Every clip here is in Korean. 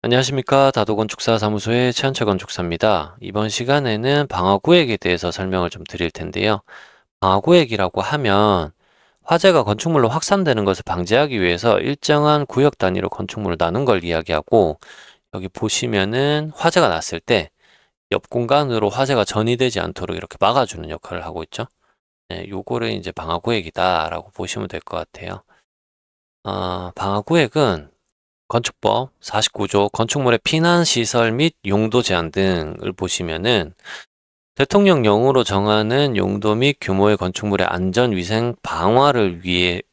안녕하십니까. 다도건축사사무소의 최현철 건축사입니다. 이번 시간에는 방화구획에 대해서 설명을 좀 드릴 텐데요. 방화구획이라고 하면 화재가 건축물로 확산되는 것을 방지하기 위해서 일정한 구역 단위로 건축물을 나눈 걸 이야기하고, 여기 보시면은 화재가 났을 때 옆 공간으로 화재가 전이되지 않도록 이렇게 막아주는 역할을 하고 있죠. 네, 요거를 이제 방화구획이다라고 보시면 될 것 같아요. 방화구획은 건축법 49조 건축물의 피난시설 및 용도 제한 등을 보시면은 대통령령으로 정하는 용도 및 규모의 건축물의 안전위생 방화를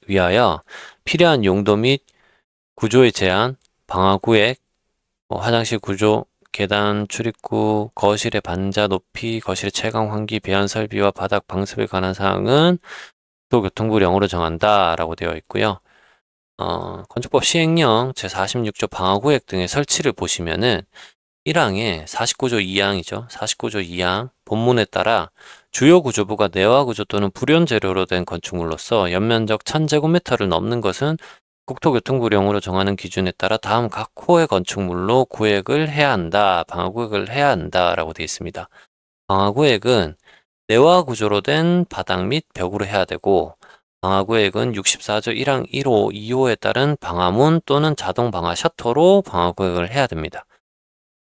위하여 필요한 용도 및 구조의 제한, 방화구획, 화장실 구조, 계단 출입구, 거실의 반자 높이, 거실의 채광 환기, 배관 설비와 바닥 방습에 관한 사항은 도교통부령으로 정한다라고 되어 있고요. 건축법 시행령 제46조 방화구획 등의 설치를 보시면은 1항에 49조 2항이죠. 49조 2항 본문에 따라 주요 구조부가 내화 구조 또는 불연 재료로 된 건축물로서 연면적 1000제곱미터를 넘는 것은 국토교통부령으로 정하는 기준에 따라 다음 각 호의 건축물로 구획을 해야 한다. 방화구획을 해야 한다라고 되어 있습니다. 방화구획은 내화 구조로 된 바닥 및 벽으로 해야 되고, 방화구획은 64조 1항 1호, 2호에 따른 방화문 또는 자동 방화 셔터로 방화구획을 해야 됩니다.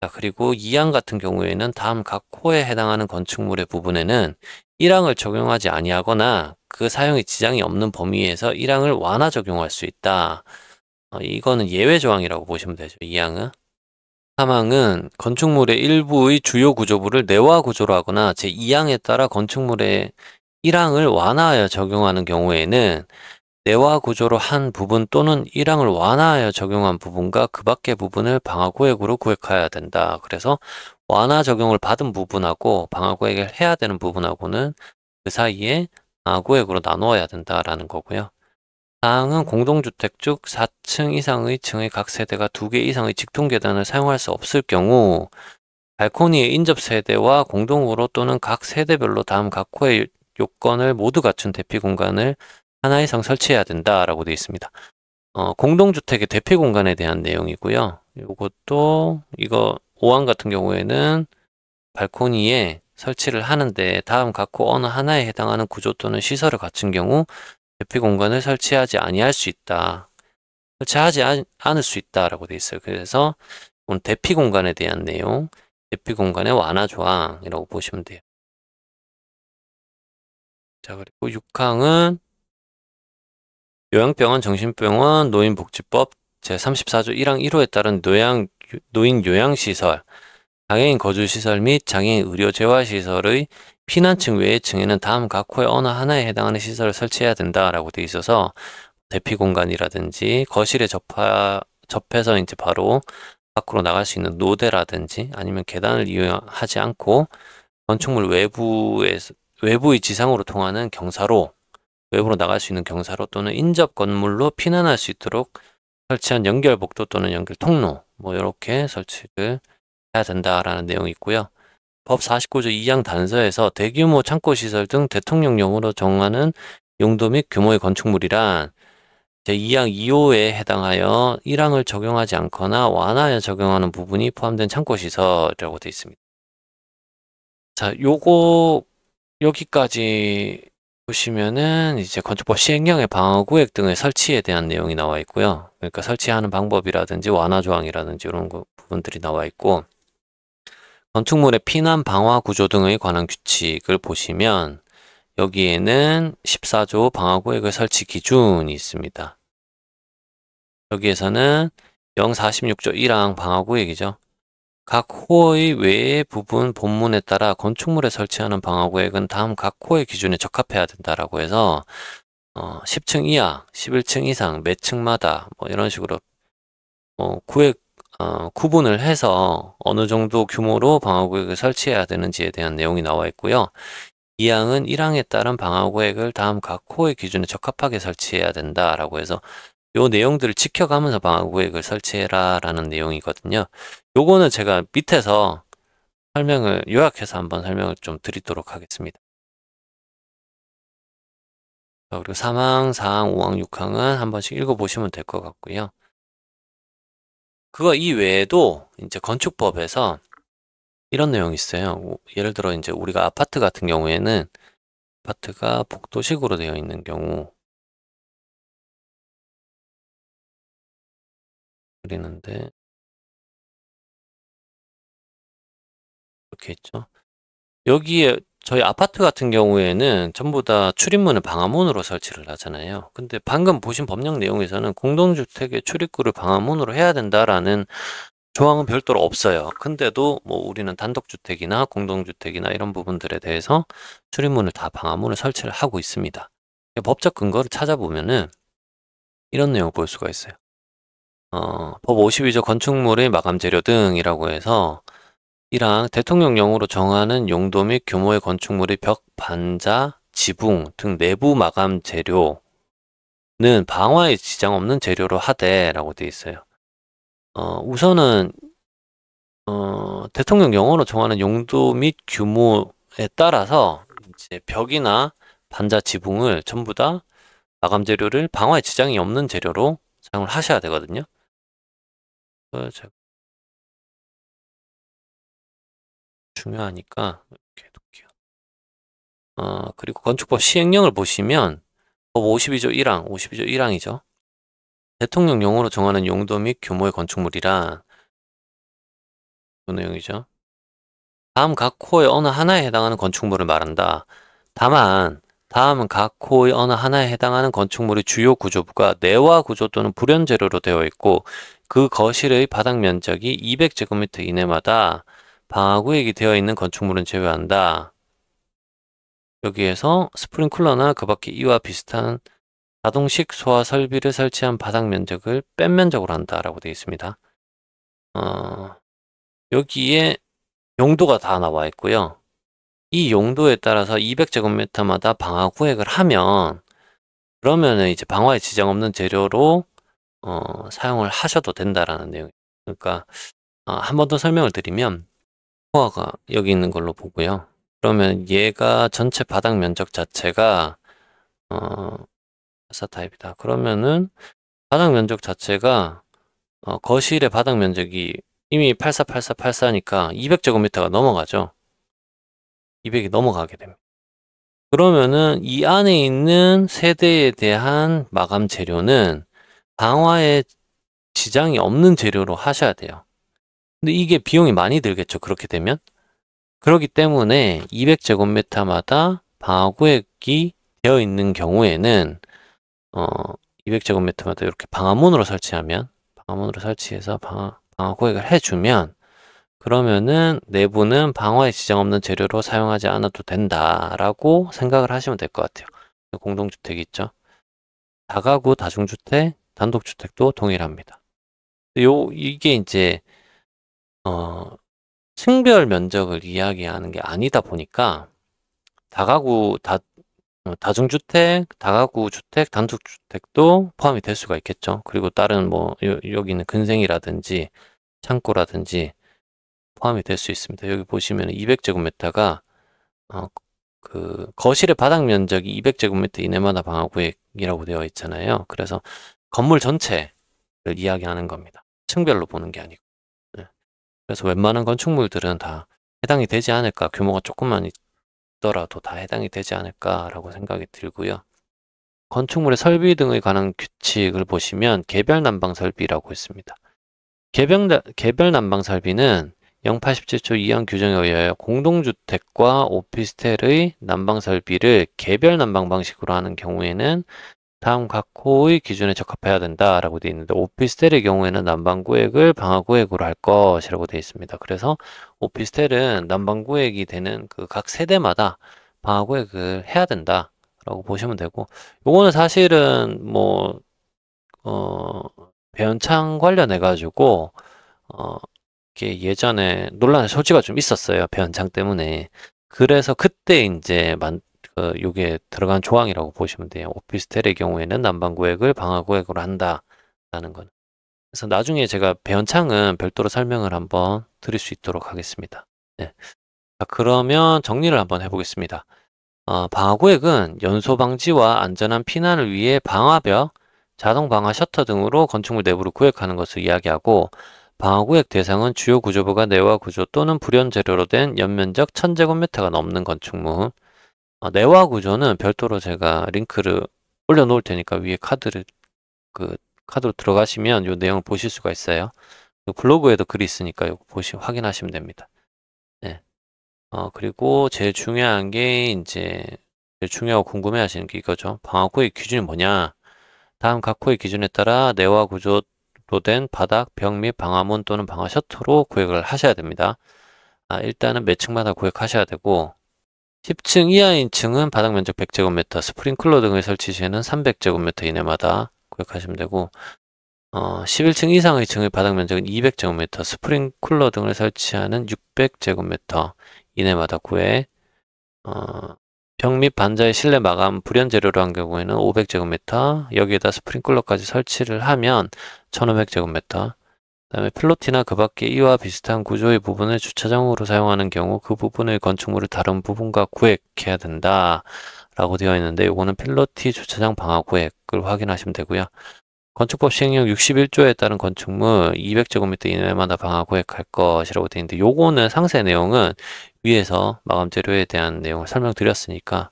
자, 그리고 2항 같은 경우에는 다음 각 호에 해당하는 건축물의 부분에는 1항을 적용하지 아니하거나 그 사용에 지장이 없는 범위에서 1항을 완화 적용할 수 있다. 이거는 예외 조항이라고 보시면 되죠. 2항은. 3항은 건축물의 일부의 주요 구조부를 내화 구조로 하거나 제2항에 따라 건축물의 1항을 완화하여 적용하는 경우에는 내화 구조로 한 부분 또는 1항을 완화하여 적용한 부분과 그 밖의 부분을 방화구획으로 구획해야 된다. 그래서 완화 적용을 받은 부분하고 방화구획을 해야 되는 부분하고는 그 사이에 방화구획으로 나누어야 된다라는 거고요. 사항은 공동주택 중 4층 이상의 층의 각 세대가 2개 이상의 직통 계단을 사용할 수 없을 경우 발코니의 인접 세대와 공동으로 또는 각 세대별로 다음 각 호의 요건을 모두 갖춘 대피 공간을 하나 이상 설치해야 된다라고 되어 있습니다. 공동주택의 대피 공간에 대한 내용이고요. 이거 5항 같은 경우에는 발코니에 설치를 하는데 다음 각 호 어느 하나에 해당하는 구조 또는 시설을 갖춘 경우 대피 공간을 설치하지 아니할 수 있다. 설치하지 않을 수 있다라고 되어 있어요. 그래서 오늘 대피 공간에 대한 내용, 대피 공간의 완화 조항이라고 보시면 돼요. 자, 그리고 6항은 요양병원, 정신병원, 노인복지법 제34조 1항 1호에 따른 노인 요양시설, 장애인 거주시설 및 장애인 의료 재활시설의 피난층 외의 층에는 다음 각 호의 어느 하나에 해당하는 시설을 설치해야 된다라고 되어 있어서 대피 공간이라든지 거실에 접해서 이제 바로 밖으로 나갈 수 있는 노대라든지 아니면 계단을 이용하지 않고 건축물 외부의 지상으로 통하는 경사로 외부로 나갈 수 있는 경사로 또는 인접 건물로 피난할 수 있도록 설치한 연결 복도 또는 연결 통로 이렇게 설치를 해야 된다라는 내용이 있고요. 법 49조 2항 단서에서 대규모 창고시설 등 대통령령으로 정하는 용도 및 규모의 건축물이란 제2항 2호에 해당하여 1항을 적용하지 않거나 완화하여 적용하는 부분이 포함된 창고시설이라고 되어 있습니다. 자, 여기까지 보시면은 이제 건축법 시행령의 방어구획 등의 설치에 대한 내용이 나와 있고요. 그러니까 설치하는 방법이라든지 완화 조항이라든지 이런 부분들이 나와 있고, 건축물의 피난 방화 구조 등에 관한 규칙을 보시면 여기에는 14조 방화구획의 설치 기준이 있습니다. 여기에서는 046조 1항 방화구획이죠. 각 호의 외의 부분 본문에 따라 건축물에 설치하는 방화구획은 다음 각 호의 기준에 적합해야 된다라고 해서 10층 이하, 11층 이상, 몇 층마다 이런 식으로 구획 구분을 해서 어느 정도 규모로 방화구획을 설치해야 되는지에 대한 내용이 나와 있고요. 2항은 1항에 따른 방화구획을 다음 각 호의 기준에 적합하게 설치해야 된다라고 해서 요 내용들을 지켜가면서 방화구획을 설치해라 라는 내용이거든요. 요거는 제가 밑에서 요약해서 한번 설명을 좀 드리도록 하겠습니다. 그리고 3항, 4항, 5항, 6항은 한 번씩 읽어보시면 될 것 같고요. 그거 이외에도 이제 건축법에서 이런 내용이 있어요. 예를 들어 이제 우리가 아파트 같은 경우에는 아파트가 복도식으로 되어 있는 경우 그리는데 이렇게 있죠. 여기에 저희 아파트 같은 경우에는 전부 다 출입문을 방화문으로 설치를 하잖아요. 근데 방금 보신 법령 내용에서는 공동주택의 출입구를 방화문으로 해야 된다라는 조항은 별도로 없어요. 근데도 뭐 우리는 단독주택이나 공동주택이나 이런 부분들에 대해서 출입문을 다 방화문을 설치를 하고 있습니다. 법적 근거를 찾아보면은 이런 내용을 볼 수가 있어요. 법 52조 건축물의 마감 재료 등이라고 해서 이랑 대통령령으로 정하는 용도 및 규모의 건축물의 벽, 반자, 지붕 등 내부 마감 재료는 방화에 지장 없는 재료로 하되라고 되어 있어요. 우선은 대통령령으로 정하는 용도 및 규모에 따라서 이제 벽이나 반자, 지붕을 전부 다 마감 재료를 방화에 지장이 없는 재료로 사용을 하셔야 되거든요. 제가 중요하니까 이렇게 놓을게요. 그리고 건축법 시행령을 보시면 법 52조 1항, 52조 1항이죠. 대통령령으로 정하는 용도 및 규모의 건축물이란 그 내용이죠. 다음 각 호의 어느 하나에 해당하는 건축물을 말한다. 다만 다음은 각 호의 어느 하나에 해당하는 건축물의 주요 구조부가 내화 구조 또는 불연 재료로 되어 있고 그 거실의 바닥 면적이 200제곱미터 이내마다 방화구역이 되어 있는 건축물은 제외한다. 여기에서 스프링클러나 그 밖에 이와 비슷한 자동식 소화 설비를 설치한 바닥 면적을 뺀 면적으로 한다라고 되어 있습니다. 여기에 용도가 다 나와 있고요. 이 용도에 따라서 200제곱미터마다 방화 구획을 하면 그러면은 이제 방화에 지장 없는 재료로 사용을 하셔도 된다라는 내용. 그러니까 한 번 더 설명을 드리면 호화가 여기 있는 걸로 보고요. 그러면 얘가 전체 바닥 면적 자체가 84타입이다. 그러면은 바닥 면적 자체가 거실의 바닥 면적이 이미 848484니까 200제곱미터가 넘어가죠. 200이 넘어가게 됩니다. 그러면은 이 안에 있는 세대에 대한 마감 재료는 방화에 지장이 없는 재료로 하셔야 돼요. 근데 이게 비용이 많이 들겠죠. 그렇게 되면. 그렇기 때문에 200제곱미터마다 방화구획이 되어 있는 경우에는 200제곱미터마다 이렇게 방화문으로 설치하면 방화문으로 설치해서 방화구획을 해주면 그러면은 내부는 방화에 지장 없는 재료로 사용하지 않아도 된다라고 생각을 하시면 될 것 같아요. 공동주택 있죠. 다가구, 다중주택, 단독주택도 동일합니다. 이게 이제 층별 면적을 이야기하는 게 아니다 보니까 다가구, 다중주택, 다가구 주택, 단독주택도 포함이 될 수가 있겠죠. 그리고 다른 뭐 여기 있는 근생이라든지 창고라든지 포함이 될 수 있습니다. 여기 보시면 200제곱미터가 그 거실의 바닥 면적이 200제곱미터 이내마다 방화구획이라고 되어 있잖아요. 그래서 건물 전체를 이야기하는 겁니다. 층별로 보는 게 아니고. 네. 그래서 웬만한 건축물들은 다 해당이 되지 않을까, 규모가 조금만 있더라도 다 해당이 되지 않을까라고 생각이 들고요. 건축물의 설비 등에 관한 규칙을 보시면 개별 난방 설비라고 있습니다. 개별 난방 설비는 087조 2항 규정에 의하여 공동주택과 오피스텔의 난방 설비를 개별 난방 방식으로 하는 경우에는 다음 각 호의 기준에 적합해야 된다라고 되어 있는데 오피스텔의 경우에는 난방구획을 방화구획으로 할 것이라고 되어 있습니다. 그래서 오피스텔은 난방구획이 되는 그 각 세대마다 방화구획을 해야 된다라고 보시면 되고 요거는 사실은 뭐 배연창 관련해 가지고 이게 예전에 논란의 소지가 좀 있었어요. 배연창 때문에. 그래서 그때 이제 요게 들어간 조항이라고 보시면 돼요. 오피스텔의 경우에는 난방구획을 방화구획으로 한다라는 건. 그래서 나중에 제가 배연창은 별도로 설명을 한번 드릴 수 있도록 하겠습니다. 네. 자, 그러면 정리를 한번 해보겠습니다. 방화구획은 연소 방지와 안전한 피난을 위해 방화벽, 자동 방화 셔터 등으로 건축물 내부를 구획하는 것을 이야기하고 방화구획 대상은 주요 구조부가 내화 구조 또는 불연 재료로 된 연면적 1000제곱미터가 넘는 건축물. 내화 구조는 별도로 제가 링크를 올려놓을 테니까 위에 카드로 들어가시면 이 내용을 보실 수가 있어요. 블로그에도 글이 있으니까 이거 확인하시면 됩니다. 네. 그리고 제일 중요한 게 제일 중요하고 궁금해 하시는 게 이거죠. 방화구획 기준이 뭐냐? 다음 각 호의 기준에 따라 내화 구조로 된 바닥, 벽 및 방화문 또는 방화 셔터로 구획을 하셔야 됩니다. 일단은 몇 층마다 구획하셔야 되고 10층 이하인 층은 바닥 면적 100제곱미터, 스프링클러 등을 설치 시에는 300제곱미터 이내마다 구획하시면 되고 11층 이상의 층의 바닥 면적은 200제곱미터, 스프링클러 등을 설치하는 600제곱미터 이내마다 구획. 벽 및 반자의 실내 마감 불연 재료로 한 경우에는 500제곱미터, 여기에다 스프링클러까지 설치를 하면 1500제곱미터. 그다음에 플로티나 그 밖에 이와 비슷한 구조의 부분을 주차장으로 사용하는 경우 그 부분의 건축물을 다른 부분과 구획해야 된다 라고 되어 있는데, 이거는 필로티 주차장 방화 구획을 확인하시면 되고요. 건축법 시행령 61조에 따른 건축물 200제곱미터 이내마다 방화 구획할 것이라고 되어 있는데, 요거는 상세 내용은 위에서 마감 재료에 대한 내용을 설명드렸으니까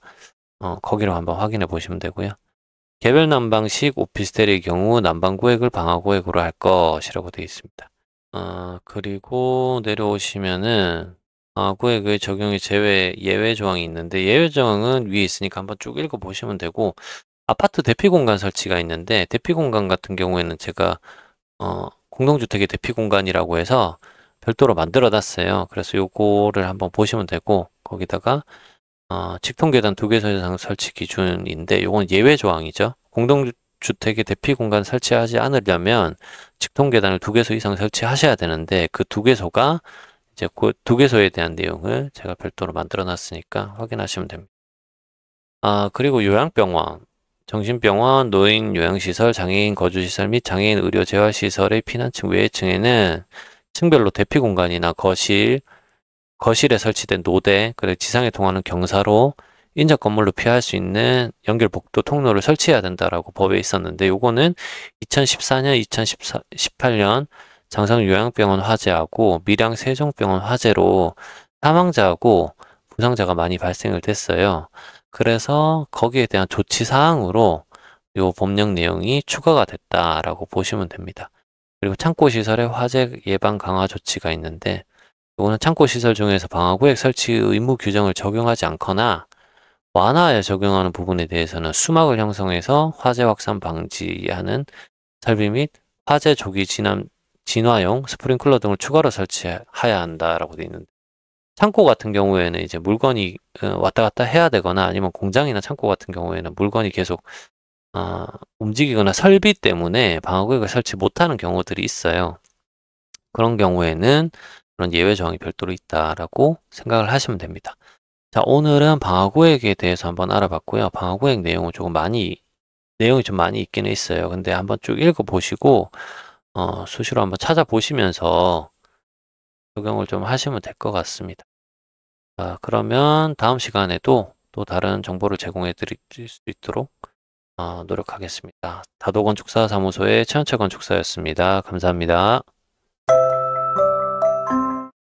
거기로 한번 확인해 보시면 되고요. 개별 난방식 오피스텔의 경우 난방 구획을 방화 구획으로 할 것이라고 되어 있습니다. 그리고 내려오시면은 방화 구획의 적용의 예외 조항이 있는데, 예외 조항은 위에 있으니까 한번 쭉 읽어 보시면 되고, 아파트 대피 공간 설치가 있는데, 대피 공간 같은 경우에는 제가 공동주택의 대피 공간이라고 해서 별도로 만들어 놨어요. 그래서 요거를 한번 보시면 되고, 거기다가 직통계단 2개소 이상 설치 기준인데, 요건 예외 조항이죠. 공동주택의 대피 공간 설치하지 않으려면 직통계단을 2개소 이상 설치하셔야 되는데, 그 2개소가 이제 그 2개소에 대한 내용을 제가 별도로 만들어 놨으니까 확인하시면 됩니다. 그리고 요양병원, 정신병원, 노인 요양시설, 장애인 거주시설 및 장애인 의료 재활시설의 피난층 외의 층에는 층별로 대피 공간이나 거실에 설치된 노대, 그리고 지상에 통하는 경사로 인접 건물로 피할 수 있는 연결 복도 통로를 설치해야 된다라고 법에 있었는데, 요거는 2014년, 2018년 장성 요양병원 화재하고 밀양 세종병원 화재로 사망자하고 부상자가 많이 발생을 됐어요. 그래서 거기에 대한 조치 사항으로 요 법령 내용이 추가가 됐다라고 보시면 됩니다. 그리고 창고시설의 화재 예방 강화 조치가 있는데, 이거는 창고시설 중에서 방화구획 설치 의무 규정을 적용하지 않거나 완화에 적용하는 부분에 대해서는 수막을 형성해서 화재 확산 방지하는 설비 및 화재 조기 진화용 스프링클러 등을 추가로 설치해야 한다라고 되어 있는데, 창고 같은 경우에는 이제 물건이 왔다 갔다 해야 되거나, 아니면 공장이나 창고 같은 경우에는 물건이 계속 움직이거나 설비 때문에 방화구획을 설치 못하는 경우들이 있어요. 그런 경우에는 그런 예외 조항이 별도로 있다라고 생각을 하시면 됩니다. 자, 오늘은 방화구획에 대해서 한번 알아봤고요. 방화구획 내용이 좀 많이 있기는 있어요. 근데 한번 쭉 읽어보시고 수시로 한번 찾아보시면서 적용을 좀 하시면 될 것 같습니다. 자, 그러면 다음 시간에도 또 다른 정보를 제공해 드릴 수 있도록 노력하겠습니다. 다도건축사 사무소의 최현철 건축사였습니다. 감사합니다.